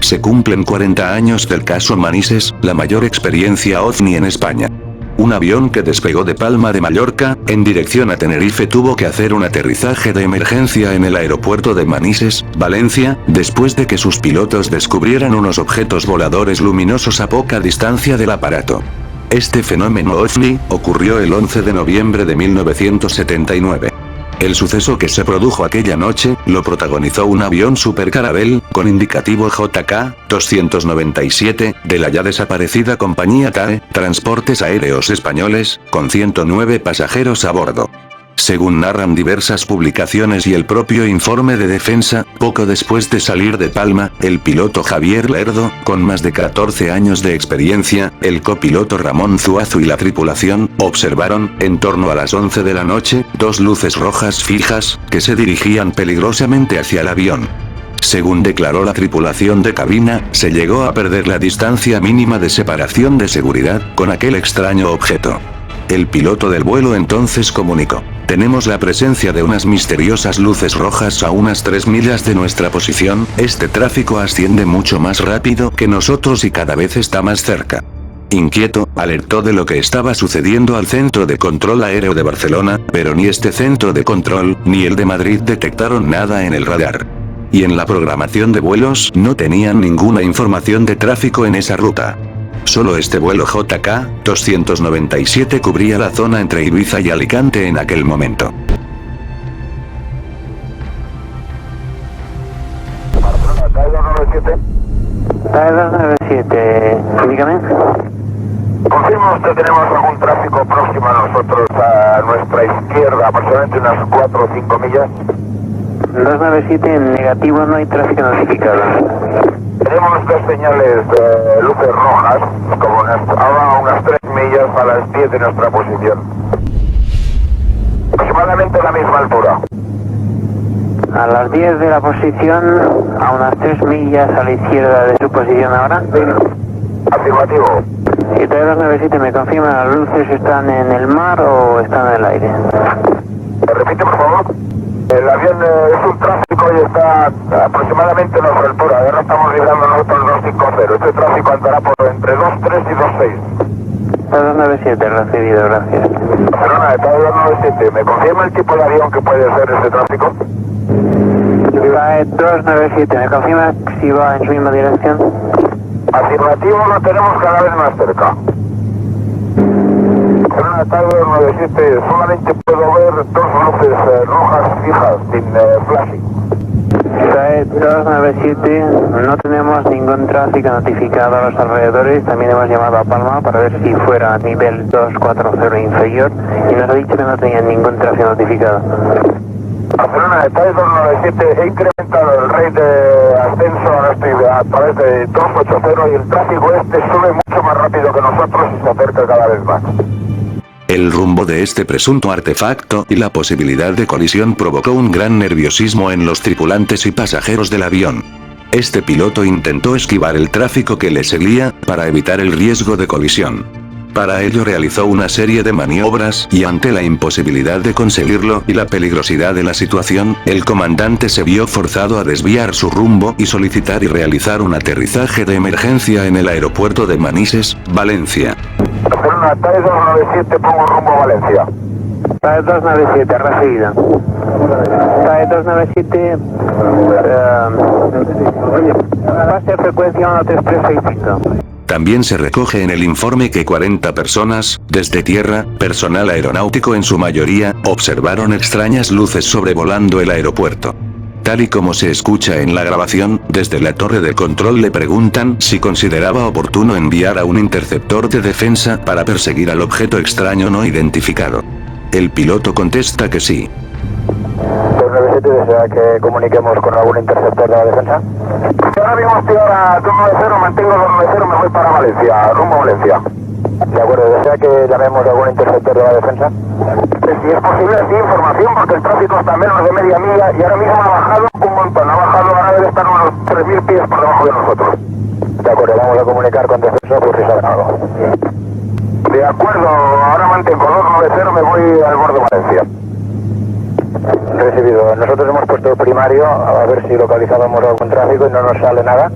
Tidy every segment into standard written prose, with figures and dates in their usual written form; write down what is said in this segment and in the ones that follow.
Se cumplen 40 años del caso Manises, la mayor experiencia OVNI en España. Un avión que despegó de Palma de Mallorca, en dirección a Tenerife, tuvo que hacer un aterrizaje de emergencia en el aeropuerto de Manises, Valencia, después de que sus pilotos descubrieran unos objetos voladores luminosos a poca distancia del aparato. Este fenómeno OVNI ocurrió el 11 de noviembre de 1979. El suceso que se produjo aquella noche, lo protagonizó un avión Super Caravelle, con indicativo JK-297, de la ya desaparecida compañía TAE, Transportes Aéreos Españoles, con 109 pasajeros a bordo. Según narran diversas publicaciones y el propio informe de defensa, poco después de salir de Palma, el piloto Javier Lerdo, con más de 14 años de experiencia, el copiloto Ramón Zuazo y la tripulación, observaron, en torno a las 11 de la noche, dos luces rojas fijas, que se dirigían peligrosamente hacia el avión. Según declaró la tripulación de cabina, se llegó a perder la distancia mínima de separación de seguridad, con aquel extraño objeto. El piloto del vuelo entonces comunicó: tenemos la presencia de unas misteriosas luces rojas a unas 3 millas de nuestra posición, este tráfico asciende mucho más rápido que nosotros y cada vez está más cerca. Inquieto, alertó de lo que estaba sucediendo al Centro de Control Aéreo de Barcelona, pero ni este centro de control, ni el de Madrid detectaron nada en el radar. Y en la programación de vuelos no tenían ninguna información de tráfico en esa ruta. Solo este vuelo JK-297 cubría la zona entre Ibiza y Alicante en aquel momento. TAE 297, dígame. Confirmo que tenemos algún tráfico próximo a nosotros, a nuestra izquierda, aproximadamente unas 4 o 5 millas. 297, en negativo, no hay tráfico notificado. Tenemos dos señales de luces rojas, como a unas 3 millas a las 10 de nuestra posición. Aproximadamente a la misma altura. A las 10 de la posición, a unas 3 millas a la izquierda de su posición ahora. Afirmativo. Y TAE 297, ¿me confirma las luces están en el mar o están en el aire? ¿Me repite, por favor? El avión es un tráfico y está aproximadamente a nuestra altura. Ahora estamos librando nosotros 250. Este tráfico andará por entre 23 y 26. TAE 297, recibido, gracias. Barcelona, de TAE 297, ¿me confirma el tipo de avión que puede ser ese tráfico? TAE 297, ¿me confirma si va en su misma dirección? Afirmativo, lo tenemos cada vez más cerca. Barcelona, TAE 297, solamente puedo ver dos luces rojas fijas, sin flashing. TAE 297, no tenemos ningún tráfico notificado a los alrededores. También hemos llamado a Palma para ver si fuera nivel 240 inferior y nos ha dicho que no tenía ningún tráfico notificado. Barcelona, de TAE 297, he incrementado el rate de ascenso, ahora estoy a través de 280 y el tráfico sube mucho más rápido que nosotros y se acerca cada vez más. El rumbo de este presunto artefacto y la posibilidad de colisión provocó un gran nerviosismo en los tripulantes y pasajeros del avión. Este piloto intentó esquivar el tráfico que le seguía, para evitar el riesgo de colisión. Para ello realizó una serie de maniobras y ante la imposibilidad de conseguirlo y la peligrosidad de la situación, el comandante se vio forzado a desviar su rumbo y solicitar y realizar un aterrizaje de emergencia en el aeropuerto de Manises, Valencia. Barcelona, TAE 297, pongo rumbo a Valencia. TAE 297, recibido. TAE 297, pase a frecuencia 13365. También se recoge en el informe que 40 personas, desde tierra, personal aeronáutico en su mayoría, observaron extrañas luces sobrevolando el aeropuerto. Tal y como se escucha en la grabación, desde la torre de control le preguntan si consideraba oportuno enviar a un interceptor de defensa para perseguir al objeto extraño no identificado. El piloto contesta que sí. 297, ¿desea que comuniquemos con algún interceptor de la defensa? Ahora mismo estoy ahora 290, mantengo 290, me voy para Valencia, rumbo a Valencia. De acuerdo, ¿desea que llamemos a algún interceptor de la defensa? Si es posible, sí, información, porque el tráfico está a menos de media milla y ahora mismo ha bajado un montón, ha bajado, ahora debe estar unos 3.000 pies por debajo de nosotros. De acuerdo, vamos a comunicar con defensa por si saben algo. De acuerdo, ahora mantengo 290, me voy al borde de Valencia. Recibido. Nosotros hemos puesto el primario a ver si localizábamos algún tráfico y no nos sale nada.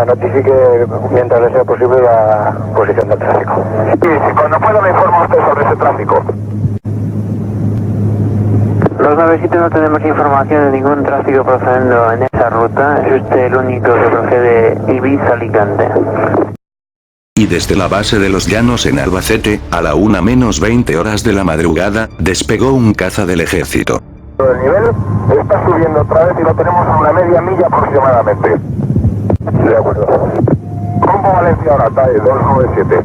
notifique mientras le sea posible la posición del tráfico. Sí, cuando pueda me informa usted sobre ese tráfico. 297 no tenemos información de ningún tráfico procediendo en esa ruta, es usted el único que procede Ibiza-Alicante. Y desde la base de los Llanos en Albacete, a la 1:20 de la madrugada, despegó un caza del ejército. El nivel está subiendo otra vez y lo tenemos a una media milla aproximadamente. De acuerdo. Rumbo Valencia ahora, TAE 297.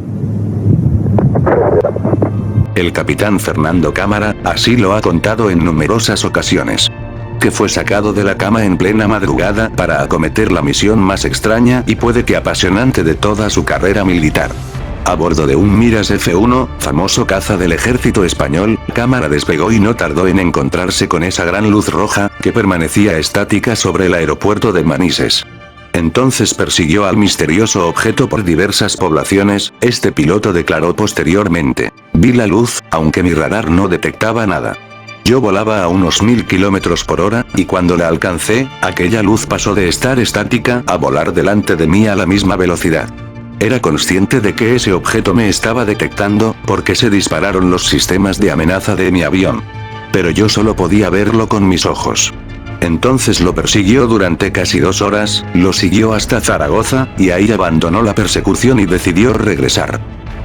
El capitán Fernando Cámara, así lo ha contado en numerosas ocasiones. Que fue sacado de la cama en plena madrugada para acometer la misión más extraña y puede que apasionante de toda su carrera militar. A bordo de un Miras F-1, famoso caza del ejército español, Cámara despegó y no tardó en encontrarse con esa gran luz roja, que permanecía estática sobre el aeropuerto de Manises. Entonces persiguió al misterioso objeto por diversas poblaciones, este piloto declaró posteriormente: vi la luz, aunque mi radar no detectaba nada. Yo volaba a unos 1000 kilómetros por hora, y cuando la alcancé, aquella luz pasó de estar estática a volar delante de mí a la misma velocidad. Era consciente de que ese objeto me estaba detectando, porque se dispararon los sistemas de amenaza de mi avión. Pero yo solo podía verlo con mis ojos. Entonces lo persiguió durante casi 2 horas, lo siguió hasta Zaragoza, y ahí abandonó la persecución y decidió regresar.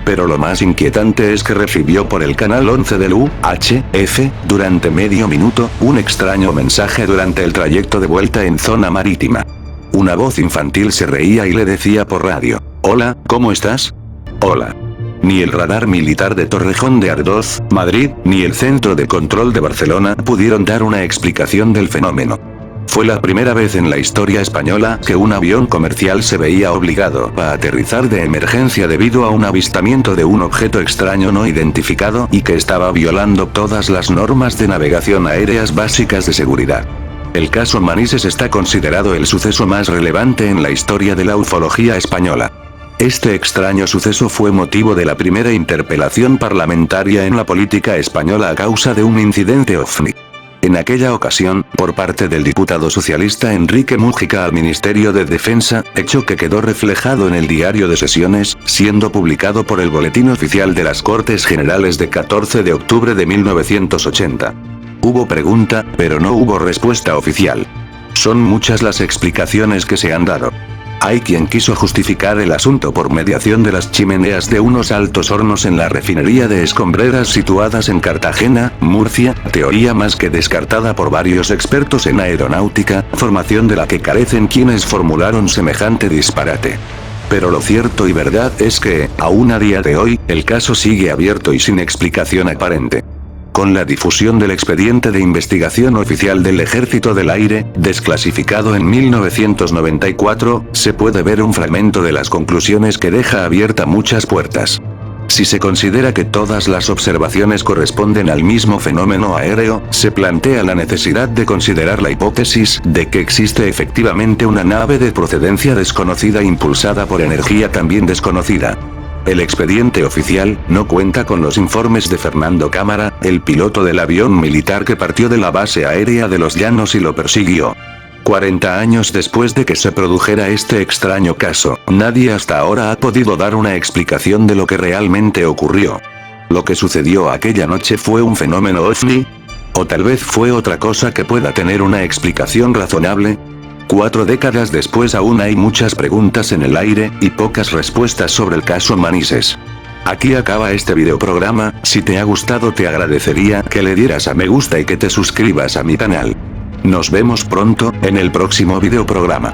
Pero lo más inquietante es que recibió por el canal 11 del UHF, durante medio minuto, un extraño mensaje durante el trayecto de vuelta en zona marítima. Una voz infantil se reía y le decía por radio: hola, ¿cómo estás? Hola. Ni el radar militar de Torrejón de Ardoz, Madrid, ni el centro de control de Barcelona pudieron dar una explicación del fenómeno. Fue la primera vez en la historia española que un avión comercial se veía obligado a aterrizar de emergencia debido a un avistamiento de un objeto extraño no identificado y que estaba violando todas las normas de navegación aéreas básicas de seguridad. El caso Manises está considerado el suceso más relevante en la historia de la ufología española. Este extraño suceso fue motivo de la primera interpelación parlamentaria en la política española a causa de un incidente ovni. En aquella ocasión, por parte del diputado socialista Enrique Mújica al Ministerio de Defensa, hecho que quedó reflejado en el Diario de Sesiones, siendo publicado por el Boletín Oficial de las Cortes Generales de 14 de octubre de 1980. Hubo pregunta, pero no hubo respuesta oficial. Son muchas las explicaciones que se han dado. Hay quien quiso justificar el asunto por mediación de las chimeneas de unos altos hornos en la refinería de Escombreras situadas en Cartagena, Murcia, teoría más que descartada por varios expertos en aeronáutica, formación de la que carecen quienes formularon semejante disparate. Pero lo cierto y verdad es que, aún a día de hoy, el caso sigue abierto y sin explicación aparente. Con la difusión del expediente de investigación oficial del Ejército del Aire, desclasificado en 1994, se puede ver un fragmento de las conclusiones que deja abierta muchas puertas. Si se considera que todas las observaciones corresponden al mismo fenómeno aéreo, se plantea la necesidad de considerar la hipótesis de que existe efectivamente una nave de procedencia desconocida impulsada por energía también desconocida. El expediente oficial no cuenta con los informes de Fernando Cámara, el piloto del avión militar que partió de la base aérea de Los Llanos y lo persiguió. 40 años después de que se produjera este extraño caso, nadie hasta ahora ha podido dar una explicación de lo que realmente ocurrió. ¿Lo que sucedió aquella noche fue un fenómeno ovni? ¿O tal vez fue otra cosa que pueda tener una explicación razonable? 4 décadas después aún hay muchas preguntas en el aire, y pocas respuestas sobre el caso Manises. Aquí acaba este videoprograma. Si te ha gustado te agradecería que le dieras a me gusta y que te suscribas a mi canal. Nos vemos pronto, en el próximo videoprograma.